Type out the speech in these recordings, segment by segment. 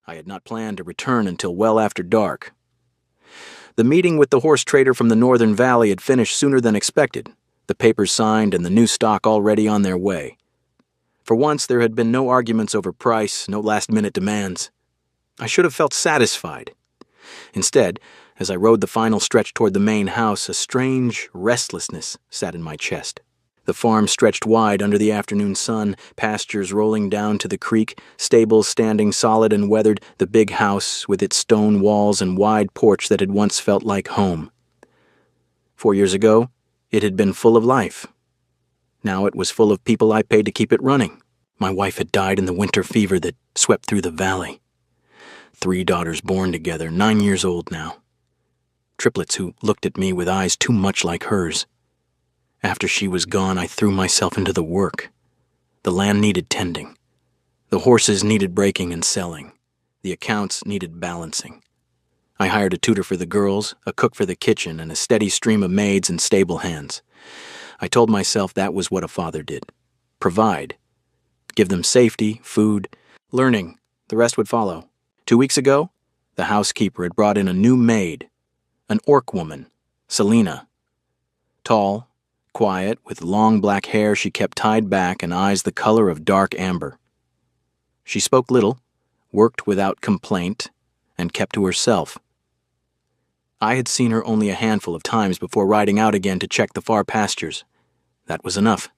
I had not planned to return until well after dark. The meeting with the horse trader from the Northern Valley had finished sooner than expected, the papers signed and the new stock already on their way. For once, there had been no arguments over price, no last-minute demands. I should have felt satisfied. Instead, as I rode the final stretch toward the main house, a strange restlessness sat in my chest. The farm stretched wide under the afternoon sun, pastures rolling down to the creek, stables standing solid and weathered, the big house with its stone walls and wide porch that had once felt like home. 4 years ago, it had been full of life. Now it was full of people I paid to keep it running. My wife had died in the winter fever that swept through the valley. 3 daughters born together, 9 years old now. Triplets who looked at me with eyes too much like hers. After she was gone, I threw myself into the work. The land needed tending. The horses needed breaking and selling. The accounts needed balancing. I hired a tutor for the girls, a cook for the kitchen, and a steady stream of maids and stable hands. I told myself that was what a father did. Provide. Give them safety, food, learning. The rest would follow. 2 weeks ago, the housekeeper had brought in a new maid, an orc woman, Selena. Tall, quiet, with long black hair she kept tied back and eyes the color of dark amber. She spoke little, worked without complaint, and kept to herself. I had seen her only a handful of times before riding out again to check the far pastures. That was enough.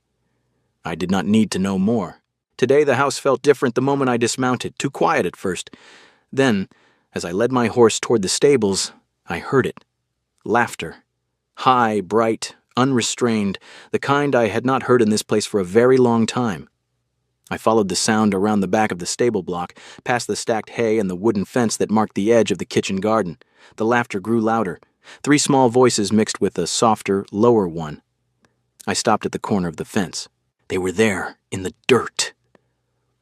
I did not need to know more. Today the house felt different the moment I dismounted, too quiet at first. Then, as I led my horse toward the stables, I heard it. Laughter. High, bright, unrestrained, the kind I had not heard in this place for a very long time. I followed the sound around the back of the stable block, past the stacked hay and the wooden fence that marked the edge of the kitchen garden. The laughter grew louder. 3 small voices mixed with a softer, lower one. I stopped at the corner of the fence. They were there, in the dirt.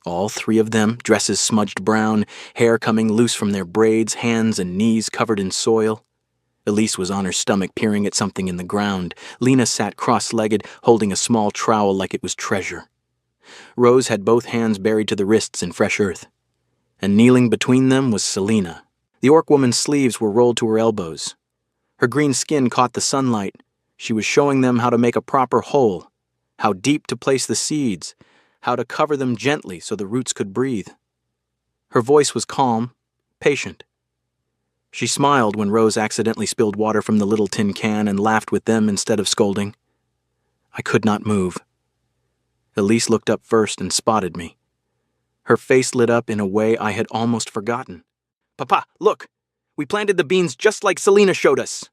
All 3 of them, dresses smudged brown, hair coming loose from their braids, hands and knees covered in soil. Elise was on her stomach peering at something in the ground. Lena sat cross-legged, holding a small trowel like it was treasure. Rose had both hands buried to the wrists in fresh earth. And kneeling between them was Selena. The orc woman's sleeves were rolled to her elbows. Her green skin caught the sunlight. She was showing them how to make a proper hole, how deep to place the seeds, how to cover them gently so the roots could breathe. Her voice was calm, patient. She smiled when Rose accidentally spilled water from the little tin can and laughed with them instead of scolding. I could not move. Elise looked up first and spotted me. Her face lit up in a way I had almost forgotten. "Papa, look! We planted the beans just like Selena showed us!"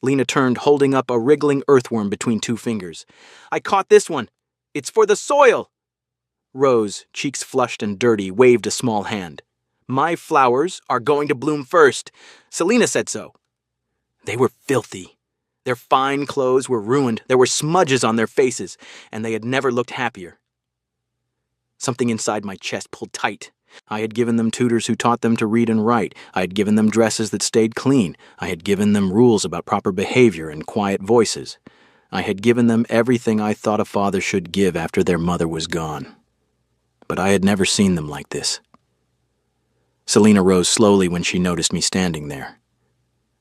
Lena turned, holding up a wriggling earthworm between 2 fingers. "I caught this one! It's for the soil!" Rose, cheeks flushed and dirty, waved a small hand. "My flowers are going to bloom first. Selena said so." They were filthy. Their fine clothes were ruined. There were smudges on their faces, and they had never looked happier. Something inside my chest pulled tight. I had given them tutors who taught them to read and write. I had given them dresses that stayed clean. I had given them rules about proper behavior and quiet voices. I had given them everything I thought a father should give after their mother was gone. But I had never seen them like this. Selena rose slowly when she noticed me standing there.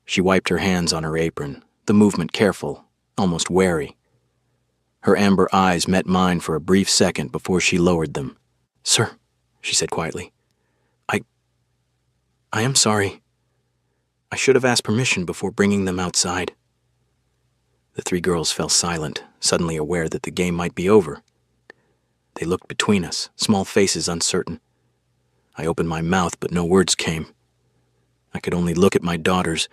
She wiped her hands on her apron, the movement careful, almost wary. Her amber eyes met mine for a brief second before she lowered them. "Sir," she said quietly, I am sorry. I should have asked permission before bringing them outside." The 3 girls fell silent, suddenly aware that the game might be over. They looked between us, small faces uncertain. I opened my mouth, but no words came. I could only look at my daughters,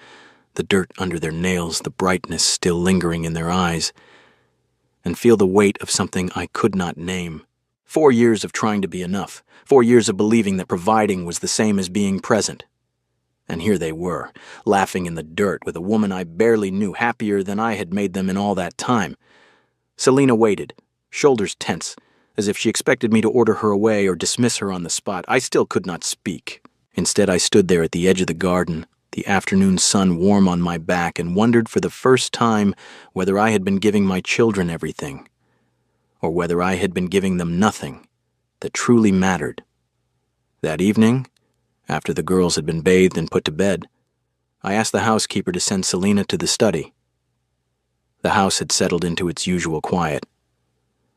the dirt under their nails, the brightness still lingering in their eyes, and feel the weight of something I could not name. 4 years of trying to be enough, 4 years of believing that providing was the same as being present. And here they were, laughing in the dirt with a woman I barely knew, happier than I had made them in all that time. Selena waited, shoulders tense, as if she expected me to order her away or dismiss her on the spot. I still could not speak. Instead, I stood there at the edge of the garden, the afternoon sun warm on my back, and wondered for the first time whether I had been giving my children everything, or whether I had been giving them nothing that truly mattered. That evening, After the girls had been bathed and put to bed, I asked the housekeeper to send Selina to the study. The house had settled into its usual quiet.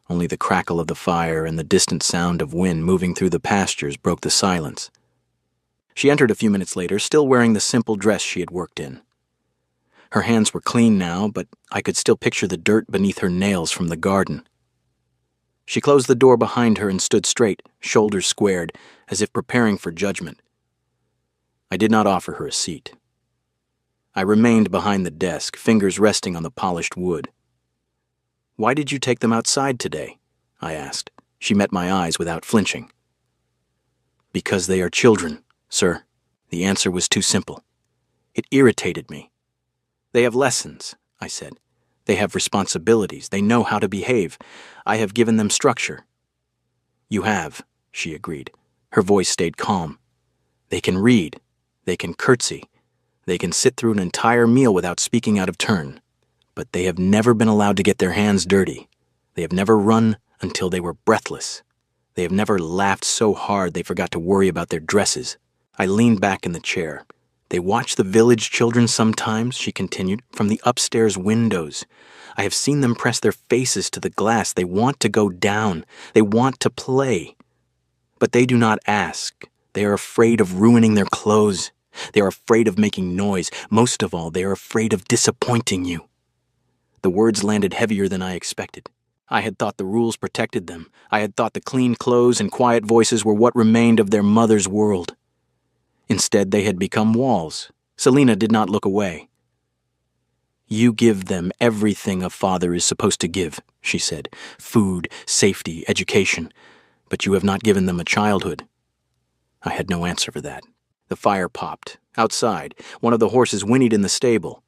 Only the crackle of the fire and the distant sound of wind moving through the pastures broke the silence. She entered a few minutes later, still wearing the simple dress she had worked in. Her hands were clean now, but I could still picture the dirt beneath her nails from the garden. She closed the door behind her and stood straight, shoulders squared, as if preparing for judgment. I did not offer her a seat. I remained behind the desk, fingers resting on the polished wood. "Why did you take them outside today?" I asked. She met my eyes without flinching. "Because they are children, sir." The answer was too simple. It irritated me. "They have lessons," I said. "They have responsibilities. They know how to behave. I have given them structure." "You have," she agreed. Her voice stayed calm. "They can read. They can curtsy. They can sit through an entire meal without speaking out of turn. But they have never been allowed to get their hands dirty. They have never run until they were breathless. They have never laughed so hard they forgot to worry about their dresses." I leaned back in the chair. "They watch the village children sometimes," she continued, "from the upstairs windows. I have seen them press their faces to the glass. They want to go down. They want to play. But they do not ask. They are afraid of ruining their clothes. They are afraid of making noise. Most of all, they are afraid of disappointing you." The words landed heavier than I expected. I had thought the rules protected them. I had thought the clean clothes and quiet voices were what remained of their mother's world. Instead, they had become walls. Selina did not look away. "You give them everything a father is supposed to give," she said. "Food, safety, education. But you have not given them a childhood." I had no answer for that. The fire popped. Outside, one of the horses whinnied in the stable.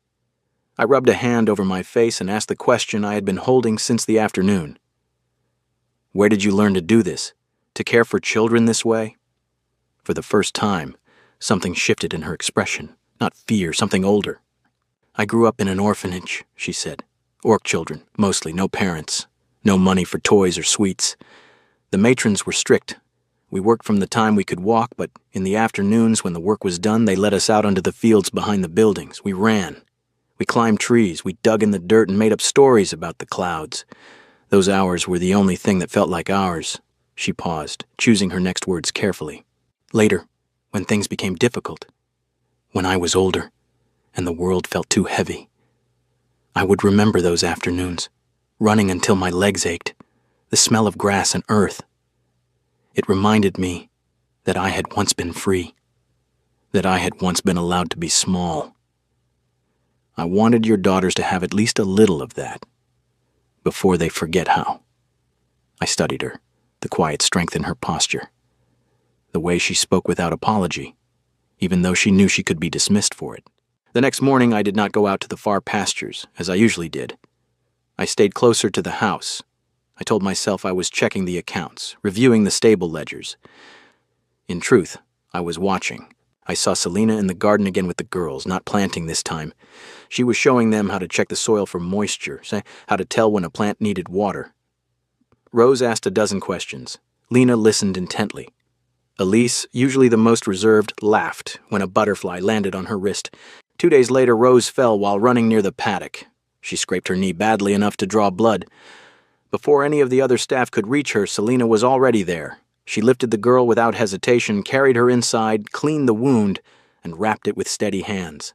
I rubbed a hand over my face and asked the question I had been holding since the afternoon. "Where did you learn to do this? To care for children this way?" For the first time, something shifted in her expression. Not fear, something older. "I grew up in an orphanage," she said. "Orc children, mostly, no parents. No money for toys or sweets. The matrons were strict. We worked from the time we could walk, but in the afternoons when the work was done, they let us out onto the fields behind the buildings. We ran. We climbed trees, we dug in the dirt and made up stories about the clouds. Those hours were the only thing that felt like ours." She paused, choosing her next words carefully. "Later, when things became difficult, when I was older, and the world felt too heavy, I would remember those afternoons, running until my legs ached, the smell of grass and earth. It reminded me that I had once been free, that I had once been allowed to be small. I wanted your daughters to have at least a little of that, before they forget how." I studied her, the quiet strength in her posture, the way she spoke without apology, even though she knew she could be dismissed for it. The next morning I did not go out to the far pastures, as I usually did. I stayed closer to the house. I told myself I was checking the accounts, reviewing the stable ledgers. In truth, I was watching. I saw Selina in the garden again with the girls, not planting this time. She was showing them how to check the soil for moisture, how to tell when a plant needed water. Rose asked a dozen questions. Lena listened intently. Elise, usually the most reserved, laughed when a butterfly landed on her wrist. 2 days later, Rose fell while running near the paddock. She scraped her knee badly enough to draw blood. Before any of the other staff could reach her, Selina was already there. She lifted the girl without hesitation, carried her inside, cleaned the wound, and wrapped it with steady hands.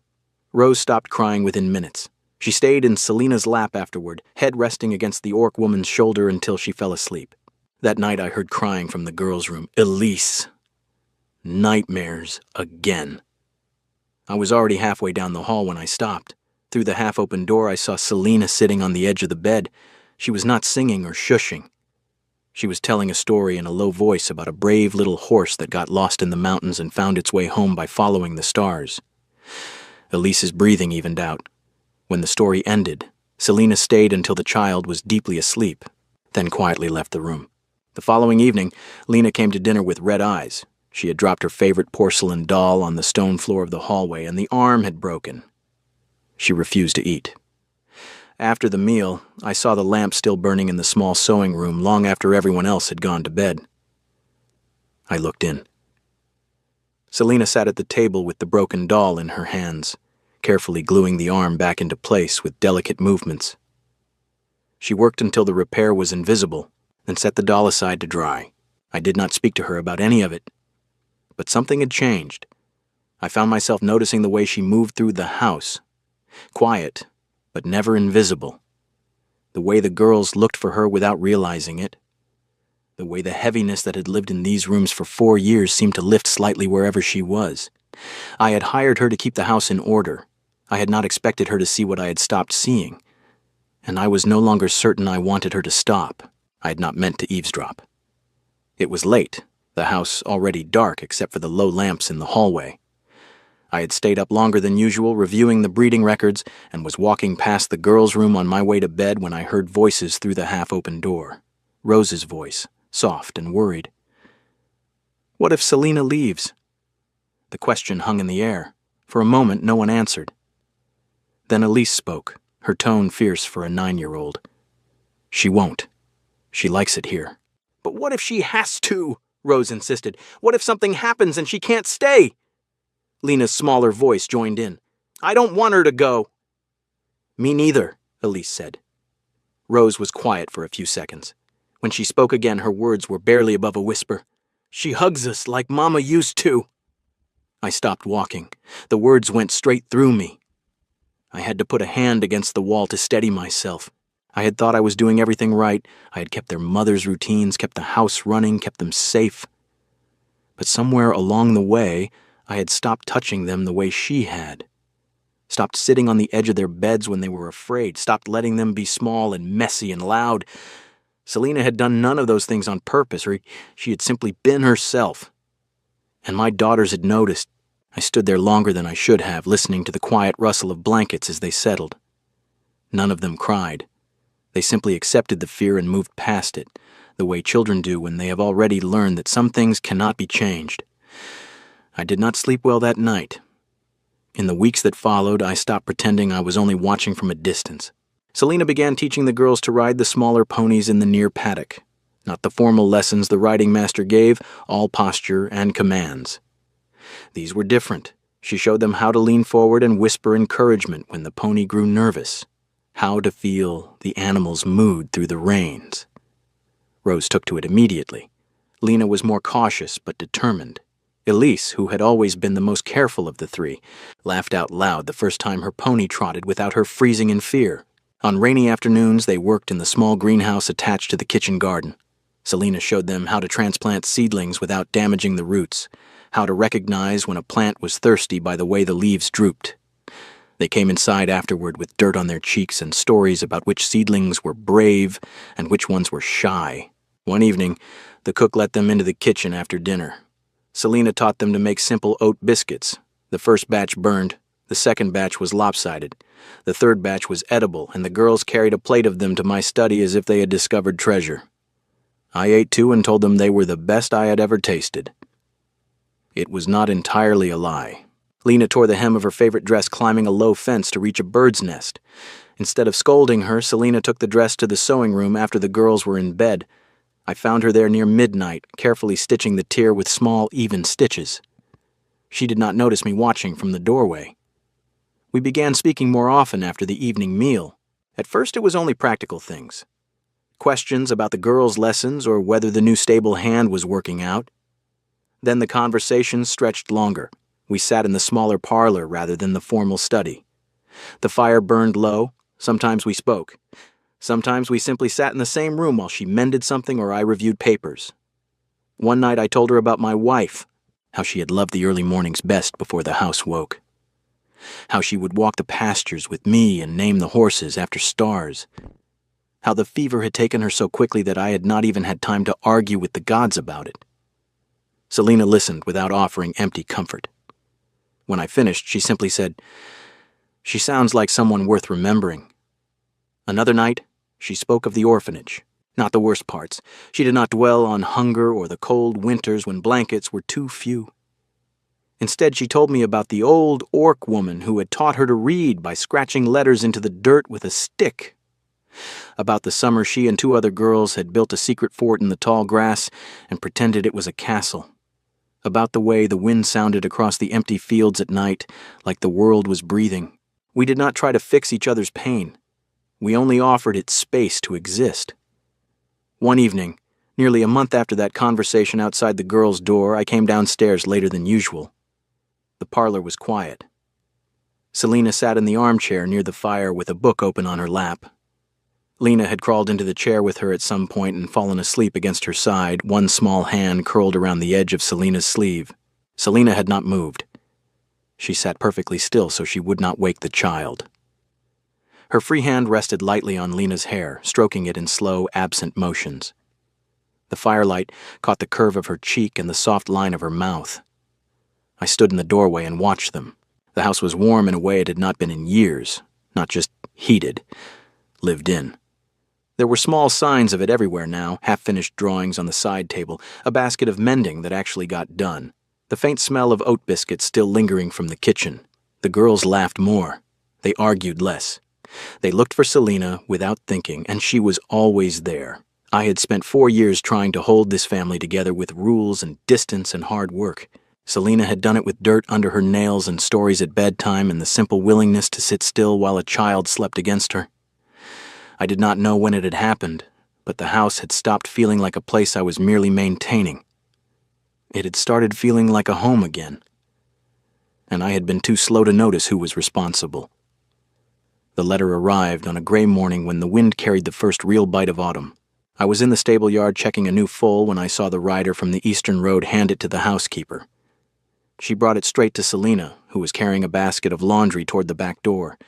Rose stopped crying within minutes. She stayed in Selina's lap afterward, head resting against the orc woman's shoulder until she fell asleep. That night I heard crying from the girls' room. Elise. Nightmares again. I was already halfway down the hall when I stopped. Through the half-open door I saw Selina sitting on the edge of the bed. She was not singing or shushing. She was telling a story in a low voice about a brave little horse that got lost in the mountains and found its way home by following the stars. Elise's breathing evened out. When the story ended, Selina stayed until the child was deeply asleep, then quietly left the room. The following evening, Lena came to dinner with red eyes. She had dropped her favorite porcelain doll on the stone floor of the hallway, and the arm had broken. She refused to eat. After the meal, I saw the lamp still burning in the small sewing room long after everyone else had gone to bed. I looked in. Selina sat at the table with the broken doll in her hands, carefully gluing the arm back into place with delicate movements. She worked until the repair was invisible, then set the doll aside to dry. I did not speak to her about any of it. But something had changed. I found myself noticing the way she moved through the house. Quiet, but never invisible. The way the girls looked for her without realizing it. The way the heaviness that had lived in these rooms for 4 years seemed to lift slightly wherever she was. I had hired her to keep the house in order. I had not expected her to see what I had stopped seeing. And I was no longer certain I wanted her to stop. I had not meant to eavesdrop. It was late, the house already dark except for the low lamps in the hallway. I had stayed up longer than usual reviewing the breeding records and was walking past the girls' room on my way to bed when I heard voices through the half-open door. Rose's voice, soft and worried. What if Selina leaves? The question hung in the air. For a moment, no one answered. Then Elise spoke, her tone fierce for a 9-year-old. She won't. She likes it here. But what if she has to? Rose insisted. What if something happens and she can't stay? Lena's smaller voice joined in. I don't want her to go. Me neither, Elise said. Rose was quiet for a few seconds. When she spoke again, her words were barely above a whisper. She hugs us like Mama used to. I stopped walking. The words went straight through me. I had to put a hand against the wall to steady myself. I had thought I was doing everything right. I had kept their mother's routines, kept the house running, kept them safe. But somewhere along the way, I had stopped touching them the way she had. Stopped sitting on the edge of their beds when they were afraid. Stopped letting them be small and messy and loud. Selina had done none of those things on purpose, or she had simply been herself. And my daughters had noticed. I stood there longer than I should have, listening to the quiet rustle of blankets as they settled. None of them cried. They simply accepted the fear and moved past it, the way children do when they have already learned that some things cannot be changed. I did not sleep well that night. In the weeks that followed, I stopped pretending I was only watching from a distance. Selina began teaching the girls to ride the smaller ponies in the near paddock. Not the formal lessons the riding master gave, all posture and commands. These were different. She showed them how to lean forward and whisper encouragement when the pony grew nervous, how to feel the animal's mood through the reins. Rose took to it immediately. Lena was more cautious but determined. Elise, who had always been the most careful of the three, laughed out loud the first time her pony trotted without her freezing in fear. On rainy afternoons, they worked in the small greenhouse attached to the kitchen garden. Selina showed them how to transplant seedlings without damaging the roots, how to recognize when a plant was thirsty by the way the leaves drooped. They came inside afterward with dirt on their cheeks and stories about which seedlings were brave and which ones were shy. One evening, the cook let them into the kitchen after dinner. Selina taught them to make simple oat biscuits. The first batch burned, the second batch was lopsided, the third batch was edible, and the girls carried a plate of them to my study as if they had discovered treasure. I ate too and told them they were the best I had ever tasted. It was not entirely a lie. Lena tore the hem of her favorite dress climbing a low fence to reach a bird's nest. Instead of scolding her, Selina took the dress to the sewing room after the girls were in bed. I found her there near midnight, carefully stitching the tear with small, even stitches. She did not notice me watching from the doorway. We began speaking more often after the evening meal. At first it was only practical things. Questions about the girls' lessons or whether the new stable hand was working out. Then the conversation stretched longer. We sat in the smaller parlor rather than the formal study. The fire burned low. Sometimes we spoke. Sometimes we simply sat in the same room while she mended something or I reviewed papers. One night I told her about my wife, how she had loved the early mornings best before the house woke. How she would walk the pastures with me and name the horses after stars. How the fever had taken her so quickly that I had not even had time to argue with the gods about it. Selina listened without offering empty comfort. When I finished, she simply said, "She sounds like someone worth remembering." Another night, she spoke of the orphanage, not the worst parts. She did not dwell on hunger or the cold winters when blankets were too few. Instead, she told me about the old orc woman who had taught her to read by scratching letters into the dirt with a stick. About the summer she and 2 other girls had built a secret fort in the tall grass and pretended it was a castle. about the way the wind sounded across the empty fields at night, like the world was breathing. We did not try to fix each other's pain. We only offered it space to exist. One evening, nearly a month after that conversation outside the girl's door, I came downstairs later than usual. The parlor was quiet. Selina sat in the armchair near the fire with a book open on her lap. Lena had crawled into the chair with her at some point and fallen asleep against her side, one small hand curled around the edge of Selina's sleeve. Selina had not moved. She sat perfectly still so she would not wake the child. Her free hand rested lightly on Lena's hair, stroking it in slow, absent motions. The firelight caught the curve of her cheek and the soft line of her mouth. I stood in the doorway and watched them. The house was warm in a way it had not been in years, not just heated, lived in. There were small signs of it everywhere now, half-finished drawings on the side table, a basket of mending that actually got done, the faint smell of oat biscuits still lingering from the kitchen. The girls laughed more. They argued less. They looked for Selina without thinking, and she was always there. I had spent 4 years trying to hold this family together with rules and distance and hard work. Selina had done it with dirt under her nails and stories at bedtime and the simple willingness to sit still while a child slept against her. I did not know when it had happened, but the house had stopped feeling like a place I was merely maintaining. It had started feeling like a home again, and I had been too slow to notice who was responsible. The letter arrived on a gray morning when the wind carried the first real bite of autumn. I was in the stable yard checking a new foal when I saw the rider from the eastern road hand it to the housekeeper. She brought it straight to Selina, who was carrying a basket of laundry toward the back door.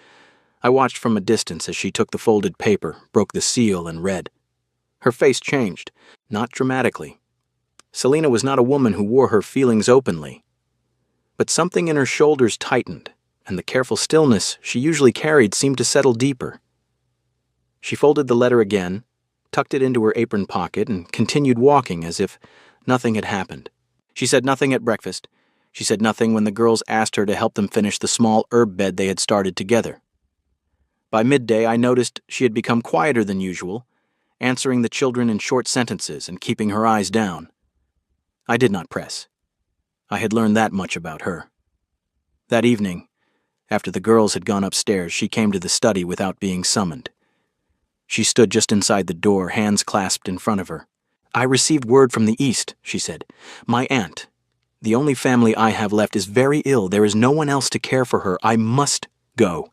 I watched from a distance as she took the folded paper, broke the seal, and read. Her face changed, not dramatically. Selina was not a woman who wore her feelings openly. But something in her shoulders tightened, and the careful stillness she usually carried seemed to settle deeper. She folded the letter again, tucked it into her apron pocket, and continued walking as if nothing had happened. She said nothing at breakfast. She said nothing when the girls asked her to help them finish the small herb bed they had started together. By midday, I noticed she had become quieter than usual, answering the children in short sentences and keeping her eyes down. I did not press. I had learned that much about her. That evening, after the girls had gone upstairs, she came to the study without being summoned. She stood just inside the door, hands clasped in front of her. "I received word from the East," she said. "My aunt, the only family I have left, is very ill. There is no one else to care for her. I must go."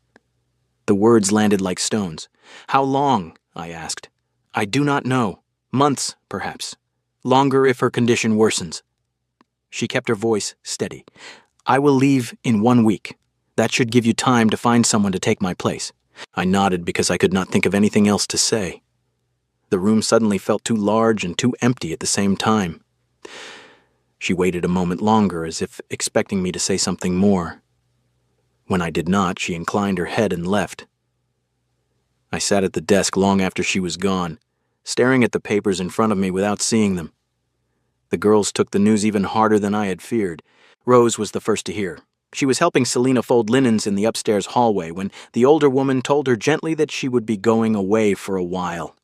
The words landed like stones. "How long?" I asked. "I do not know. Months, perhaps. Longer if her condition worsens." She kept her voice steady. "I will leave in 1 week. That should give you time to find someone to take my place." I nodded because I could not think of anything else to say. The room suddenly felt too large and too empty at the same time. She waited a moment longer, as if expecting me to say something more. When I did not, she inclined her head and left. I sat at the desk long after she was gone, staring at the papers in front of me without seeing them. The girls took the news even harder than I had feared. Rose was the first to hear. She was helping Selina fold linens in the upstairs hallway when the older woman told her gently that she would be going away for a while.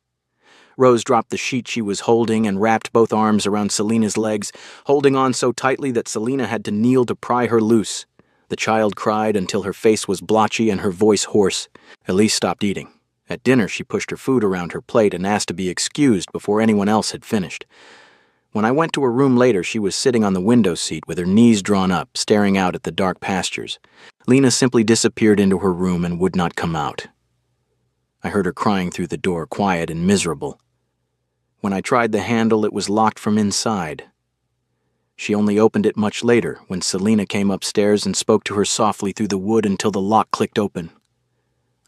Rose dropped the sheet she was holding and wrapped both arms around Selina's legs, holding on so tightly that Selina had to kneel to pry her loose. The child cried until her face was blotchy and her voice hoarse. Elise stopped eating. At dinner, she pushed her food around her plate and asked to be excused before anyone else had finished. When I went to her room later, she was sitting on the window seat with her knees drawn up, staring out at the dark pastures. Lena simply disappeared into her room and would not come out. I heard her crying through the door, quiet and miserable. When I tried the handle, it was locked from inside. She only opened it much later, when Selina came upstairs and spoke to her softly through the wood until the lock clicked open.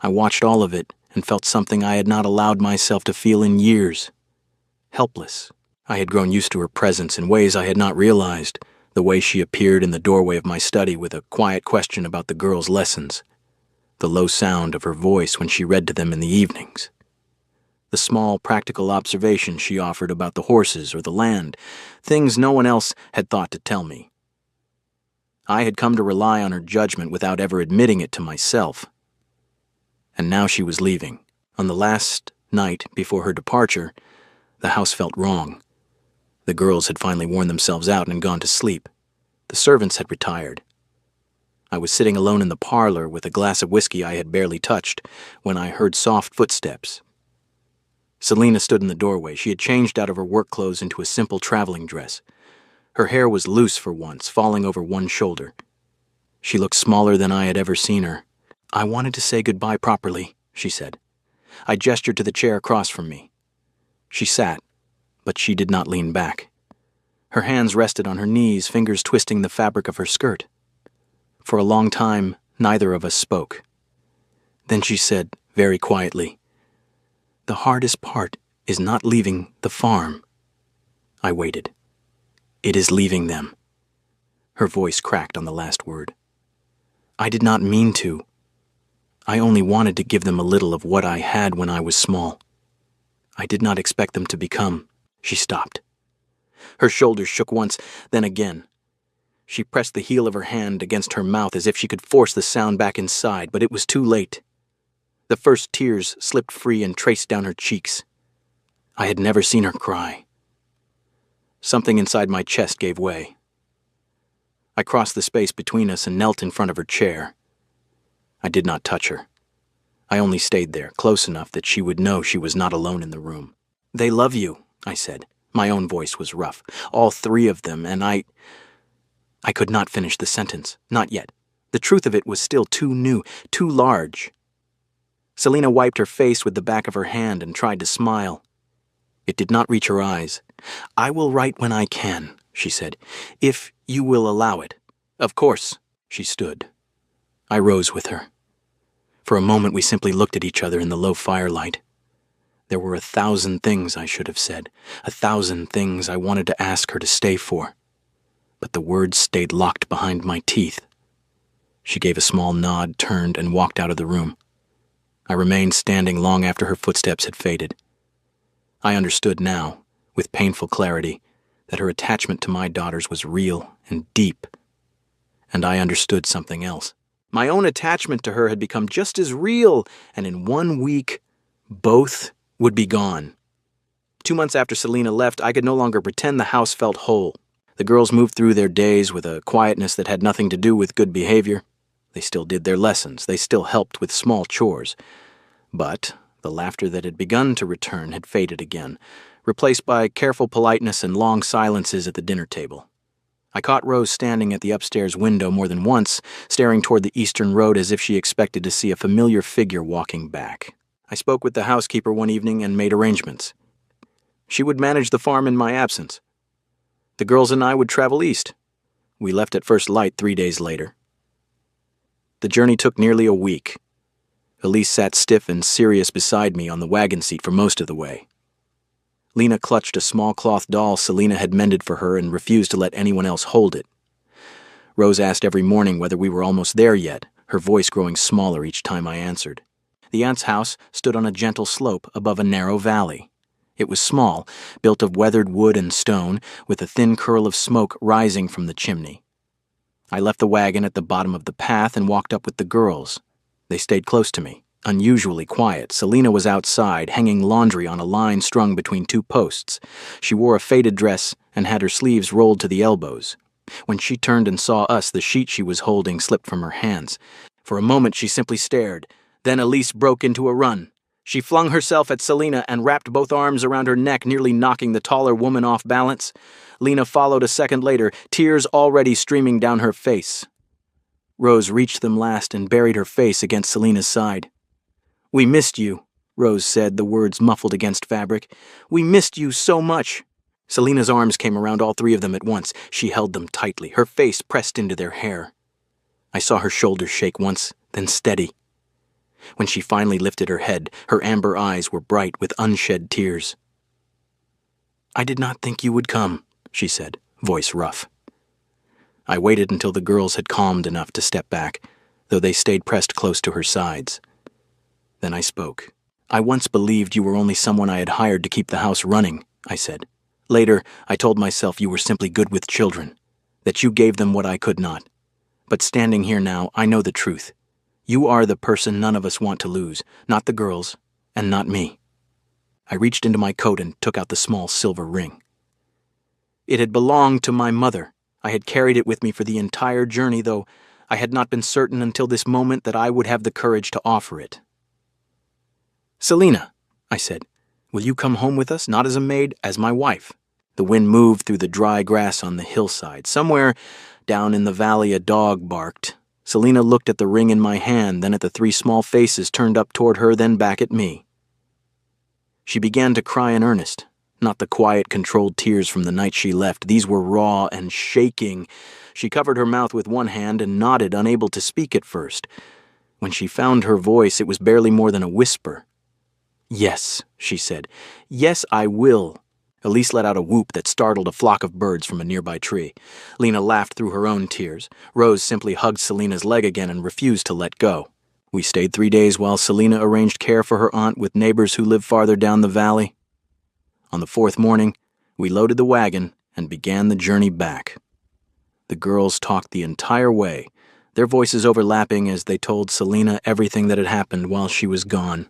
I watched all of it and felt something I had not allowed myself to feel in years. Helpless. I had grown used to her presence in ways I had not realized, the way she appeared in the doorway of my study with a quiet question about the girls' lessons, the low sound of her voice when she read to them in the evenings, the small practical observations she offered about the horses or the land, things no one else had thought to tell me. I had come to rely on her judgment without ever admitting it to myself. And now she was leaving. On the last night before her departure, the house felt wrong. The girls had finally worn themselves out and gone to sleep. The servants had retired. I was sitting alone in the parlor with a glass of whiskey I had barely touched when I heard soft footsteps. Selina stood in the doorway. She had changed out of her work clothes into a simple traveling dress. Her hair was loose for once, falling over one shoulder. She looked smaller than I had ever seen her. "I wanted to say goodbye properly," she said. I gestured to the chair across from me. She sat, but she did not lean back. Her hands rested on her knees, fingers twisting the fabric of her skirt. For a long time, neither of us spoke. Then she said, very quietly, "The hardest part is not leaving the farm." I waited. "It is leaving them." Her voice cracked on the last word. "I did not mean to. I only wanted to give them a little of what I had when I was small. I did not expect them to become." She stopped. Her shoulders shook once, then again. She pressed the heel of her hand against her mouth as if she could force the sound back inside, but it was too late. The first tears slipped free and traced down her cheeks. I had never seen her cry. Something inside my chest gave way. I crossed the space between us and knelt in front of her chair. I did not touch her. I only stayed there, close enough that she would know she was not alone in the room. "They love you," I said. My own voice was rough. "All three of them, and I could not finish the sentence. Not yet. The truth of it was still too new, too large. Selina wiped her face with the back of her hand and tried to smile. It did not reach her eyes. "I will write when I can," she said, "if you will allow it." "Of course." She stood. I rose with her. For a moment we simply looked at each other in the low firelight. There were 1,000 things I should have said, 1,000 things I wanted to ask her to stay for. But the words stayed locked behind my teeth. She gave a small nod, turned, and walked out of the room. I remained standing long after her footsteps had faded. I understood now, with painful clarity, that her attachment to my daughters was real and deep. And I understood something else. My own attachment to her had become just as real, and in 1 week, both would be gone. 2 months after Selina left, I could no longer pretend the house felt whole. The girls moved through their days with a quietness that had nothing to do with good behavior. They still did their lessons. They still helped with small chores. But the laughter that had begun to return had faded again, replaced by careful politeness and long silences at the dinner table. I caught Rose standing at the upstairs window more than once, staring toward the eastern road as if she expected to see a familiar figure walking back. I spoke with the housekeeper one evening and made arrangements. She would manage the farm in my absence. The girls and I would travel east. We left at first light 3 days later. The journey took nearly a week. Elise sat stiff and serious beside me on the wagon seat for most of the way. Lena clutched a small cloth doll Selina had mended for her and refused to let anyone else hold it. Rose asked every morning whether we were almost there yet, her voice growing smaller each time I answered. The aunt's house stood on a gentle slope above a narrow valley. It was small, built of weathered wood and stone, with a thin curl of smoke rising from the chimney. I left the wagon at the bottom of the path and walked up with the girls. They stayed close to me, unusually quiet. Selina was outside, hanging laundry on a line strung between 2 posts. She wore a faded dress and had her sleeves rolled to the elbows. When she turned and saw us, the sheet she was holding slipped from her hands. For a moment she simply stared. Then Elise broke into a run. She flung herself at Selina and wrapped both arms around her neck, nearly knocking the taller woman off balance. Lena followed a second later, tears already streaming down her face. Rose reached them last and buried her face against Selina's side. "We missed you," Rose said, the words muffled against fabric. "We missed you so much." Selina's arms came around all 3 of them at once. She held them tightly, her face pressed into their hair. I saw her shoulders shake once, then steady. When she finally lifted her head, her amber eyes were bright with unshed tears. "I did not think you would come," she said, voice rough. I waited until the girls had calmed enough to step back, though they stayed pressed close to her sides. Then I spoke. "I once believed you were only someone I had hired to keep the house running," I said. "Later, I told myself you were simply good with children, that you gave them what I could not. But standing here now, I know the truth. You are the person none of us want to lose, not the girls, and not me." I reached into my coat and took out the small silver ring. "It had belonged to my mother. I had carried it with me for the entire journey, though I had not been certain until this moment that I would have the courage to offer it. "Selina," I said, "will you come home with us, not as a maid, as my wife?" The wind moved through the dry grass on the hillside. Somewhere down in the valley a dog barked. Selina looked at the ring in my hand, then at the 3 small faces turned up toward her, then back at me. She began to cry in earnest, not the quiet, controlled tears from the night she left. These were raw and shaking. She covered her mouth with one hand and nodded, unable to speak at first. When she found her voice, it was barely more than a whisper. "Yes," she said. "Yes, I will." Elise let out a whoop that startled a flock of birds from a nearby tree. Lena laughed through her own tears. Rose simply hugged Selina's leg again and refused to let go. We stayed 3 days while Selina arranged care for her aunt with neighbors who lived farther down the valley. On the 4th morning, we loaded the wagon and began the journey back. The girls talked the entire way, their voices overlapping as they told Selina everything that had happened while she was gone.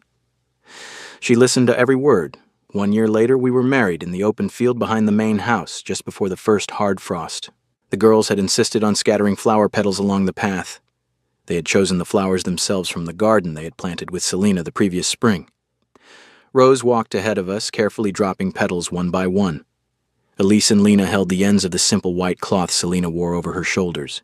She listened to every word. 1 year later, we were married in the open field behind the main house, just before the first hard frost. The girls had insisted on scattering flower petals along the path. They had chosen the flowers themselves from the garden they had planted with Selina the previous spring. Rose walked ahead of us, carefully dropping petals one by one. Elise and Lena held the ends of the simple white cloth Selina wore over her shoulders.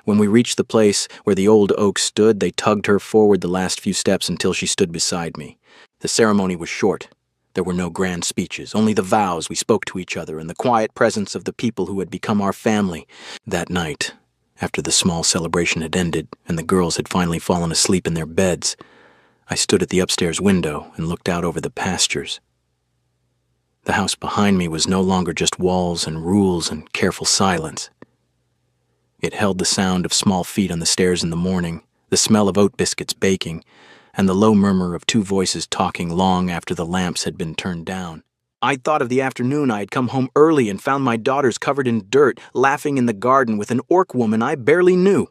When we reached the place where the old oak stood, they tugged her forward the last few steps until she stood beside me. The ceremony was short. There were no grand speeches, only the vows we spoke to each other and the quiet presence of the people who had become our family. That night, after the small celebration had ended and the girls had finally fallen asleep in their beds, I stood at the upstairs window and looked out over the pastures. The house behind me was no longer just walls and rules and careful silence. It held the sound of small feet on the stairs in the morning, the smell of oat biscuits baking, and the low murmur of 2 voices talking long after the lamps had been turned down. I'd thought of the afternoon I had come home early and found my daughters covered in dirt, laughing in the garden with an orc woman I barely knew.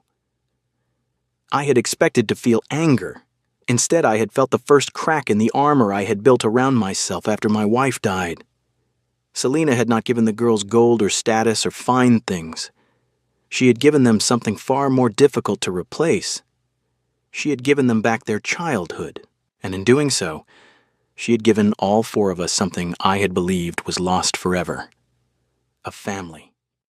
I had expected to feel anger. Instead, I had felt the first crack in the armor I had built around myself after my wife died. Selina had not given the girls gold or status or fine things. She had given them something far more difficult to replace. She had given them back their childhood, and in doing so, she had given all 4 of us something I had believed was lost forever: a family.